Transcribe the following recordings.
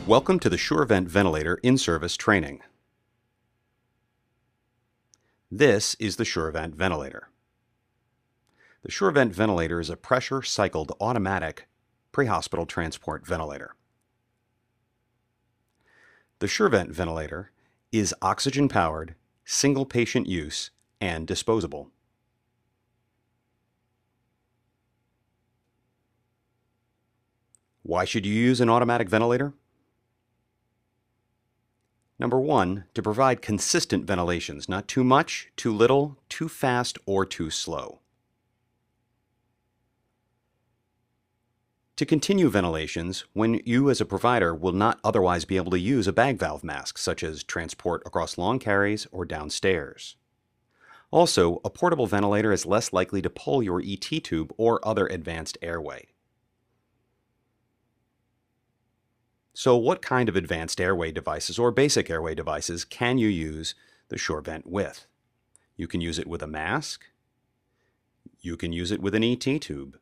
Welcome to the Surevent Ventilator in-service training. This is the Surevent Ventilator. The Surevent Ventilator is a pressure-cycled automatic pre-hospital transport ventilator. The Surevent Ventilator is oxygen-powered, single-patient use, and disposable. Why should you use an automatic ventilator? Number one, to provide consistent ventilations, not too much, too little, too fast, or too slow. To continue ventilations when you as a provider will not otherwise be able to use a bag valve mask, such as transport across long carries or downstairs. Also, a portable ventilator is less likely to pull your ET tube or other advanced airway. So what kind of advanced airway devices or basic airway devices can you use the Surevent with? You can use it with a mask. You can use it with an ET tube.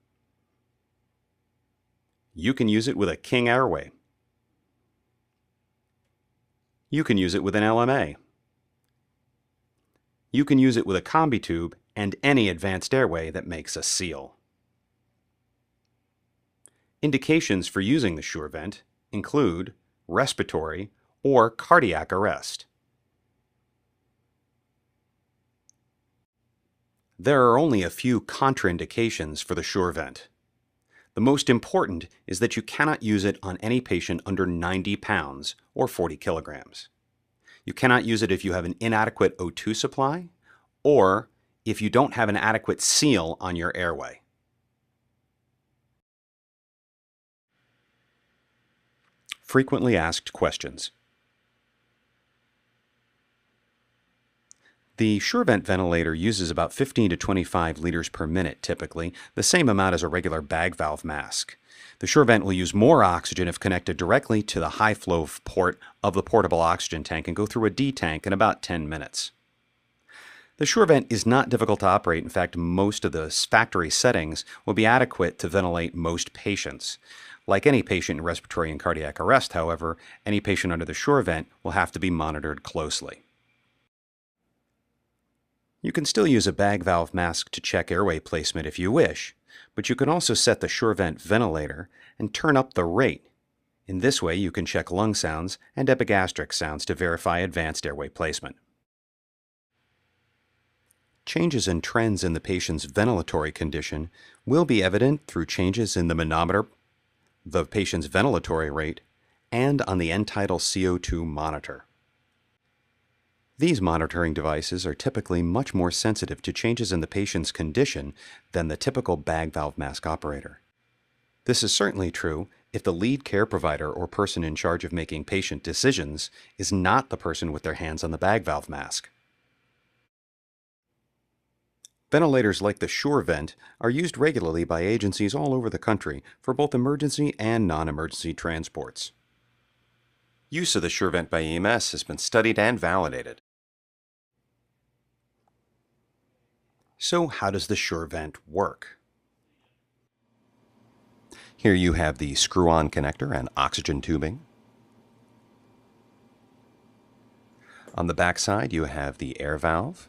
You can use it with a King airway. You can use it with an LMA. You can use it with a combi tube and any advanced airway that makes a seal. Indications for using the Surevent include respiratory or cardiac arrest. There are only a few contraindications for the Surevent. The most important is that you cannot use it on any patient under 90 pounds or 40 kilograms. You cannot use it if you have an inadequate O2 supply or if you don't have an adequate seal on your airway. Frequently asked questions. The Surevent ventilator uses about 15 to 25 liters per minute typically, the same amount as a regular bag valve mask. The Surevent will use more oxygen if connected directly to the high flow port of the portable oxygen tank and go through a D tank in about 10 minutes. The Surevent is not difficult to operate. In fact, most of the factory settings will be adequate to ventilate most patients. Like any patient in respiratory and cardiac arrest, however, any patient under the Surevent will have to be monitored closely. You can still use a bag valve mask to check airway placement if you wish, but you can also set the Surevent ventilator and turn up the rate. In this way, you can check lung sounds and epigastric sounds to verify advanced airway placement. Changes and trends in the patient's ventilatory condition will be evident through changes in the manometer, the patient's ventilatory rate, and on the end-tidal CO2 monitor. These monitoring devices are typically much more sensitive to changes in the patient's condition than the typical bag valve mask operator. This is certainly true if the lead care provider or person in charge of making patient decisions is not the person with their hands on the bag valve mask. Ventilators like the Surevent are used regularly by agencies all over the country for both emergency and non-emergency transports. Use of the Surevent by EMS has been studied and validated. So how does the Surevent work? Here you have the screw-on connector and oxygen tubing. On the back side you have the air valve.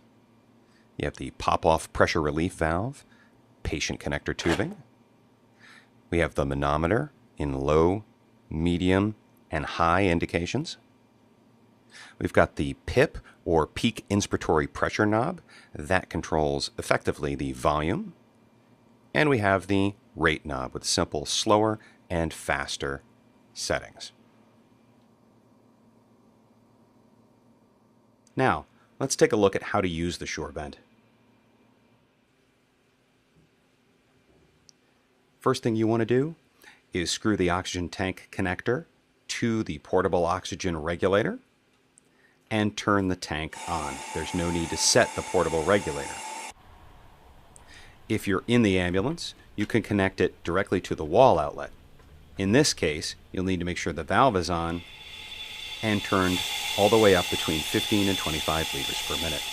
You have the pop-off pressure relief valve, patient connector tubing. We have the manometer in low, medium, and high indications. We've got the PIP, or peak inspiratory pressure knob, that controls effectively the volume. And we have the rate knob with simple slower and faster settings. Now, let's take a look at how to use the Surevent. First thing you want to do is screw the oxygen tank connector to the portable oxygen regulator and turn the tank on. There's no need to set the portable regulator. If you're in the ambulance, you can connect it directly to the wall outlet. In this case, you'll need to make sure the valve is on and turned all the way up between 15 and 25 liters per minute.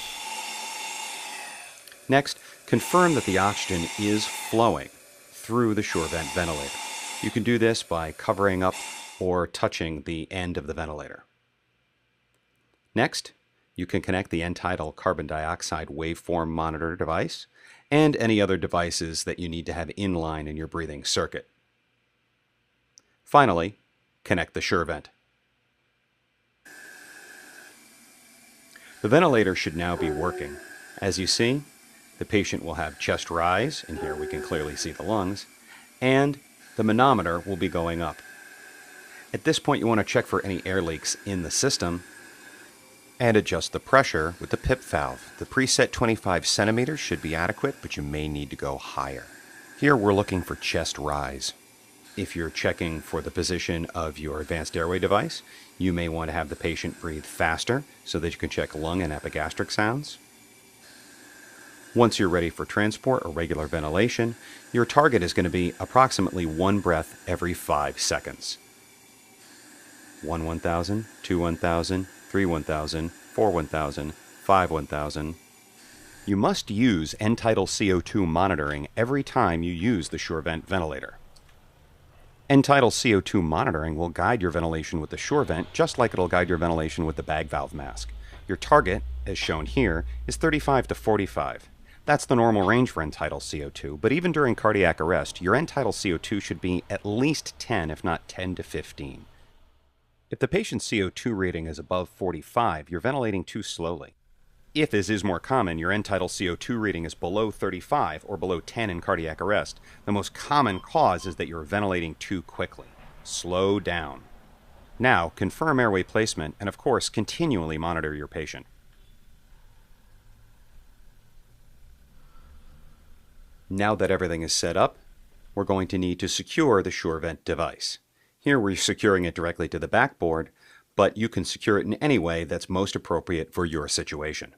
Next, confirm that the oxygen is flowing through the Surevent ventilator. You can do this by covering up or touching the end of the ventilator. Next, you can connect the Untitled carbon dioxide waveform monitor device and any other devices that you need to have inline in your breathing circuit. Finally, connect the Surevent. The ventilator should now be working. As you see, the patient will have chest rise, and here we can clearly see the lungs, and the manometer will be going up. At this point, you want to check for any air leaks in the system and adjust the pressure with the PIP valve. The preset 25 centimeters should be adequate, but you may need to go higher. Here we're looking for chest rise. If you're checking for the position of your advanced airway device, you may want to have the patient breathe faster so that you can check lung and epigastric sounds. Once you're ready for transport or regular ventilation, your target is going to be approximately 1 breath every 5 seconds. 1 1000, 2 1000, 3 1000, 4 1000, 5 1000. You must use end-tidal CO2 monitoring every time you use the Surevent ventilator. End-tidal CO2 monitoring will guide your ventilation with the Surevent just like it'll guide your ventilation with the bag valve mask. Your target, as shown here, is 35 to 45. That's the normal range for end-tidal CO2, but even during cardiac arrest, your end-tidal CO2 should be at least 10, if not 10 to 15. If the patient's CO2 rating is above 45, you're ventilating too slowly. If, as is more common, your end-tidal CO2 reading is below 35 or below 10 in cardiac arrest, the most common cause is that you're ventilating too quickly. Slow down. Now, confirm airway placement and, of course, continually monitor your patient. Now that everything is set up, we're going to need to secure the Surevent device. Here we're securing it directly to the backboard, but you can secure it in any way that's most appropriate for your situation.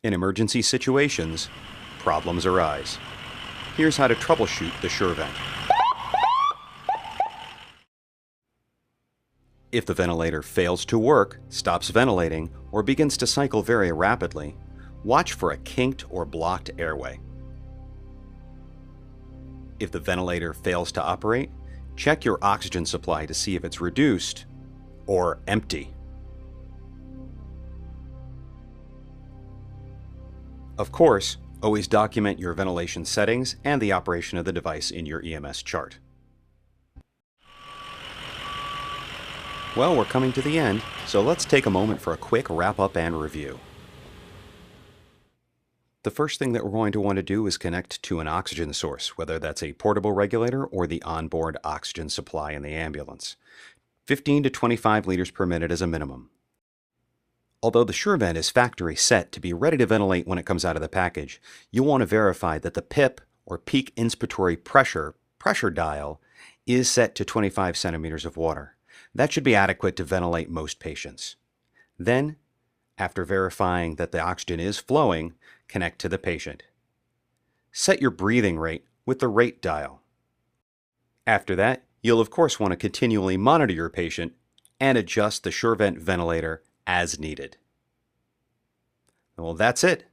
In emergency situations, problems arise. Here's how to troubleshoot the Surevent. If the ventilator fails to work, stops ventilating, or begins to cycle very rapidly, watch for a kinked or blocked airway. If the ventilator fails to operate, check your oxygen supply to see if it's reduced or empty. Of course, always document your ventilation settings and the operation of the device in your EMS chart. Well, we're coming to the end, so let's take a moment for a quick wrap-up and review. The first thing that we're going to want to do is connect to an oxygen source, whether that's a portable regulator or the onboard oxygen supply in the ambulance. 15 to 25 liters per minute is a minimum. Although the Surevent is factory set to be ready to ventilate when it comes out of the package, you'll want to verify that the PIP, or peak inspiratory pressure dial, is set to 25 centimeters of water. That should be adequate to ventilate most patients. Then, after verifying that the oxygen is flowing, connect to the patient. Set your breathing rate with the rate dial. After that, you'll of course want to continually monitor your patient and adjust the Surevent ventilator as needed. Well, that's it.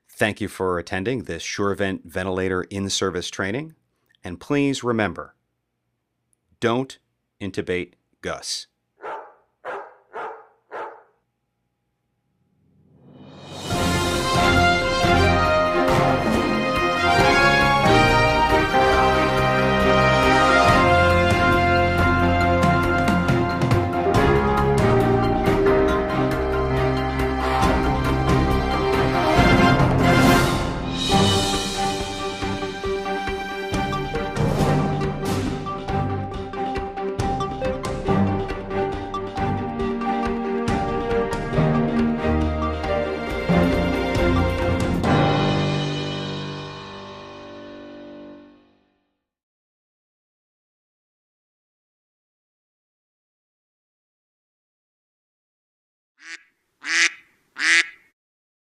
Thank you for attending this Surevent ventilator in-service training, and please remember, don't intubate Gus.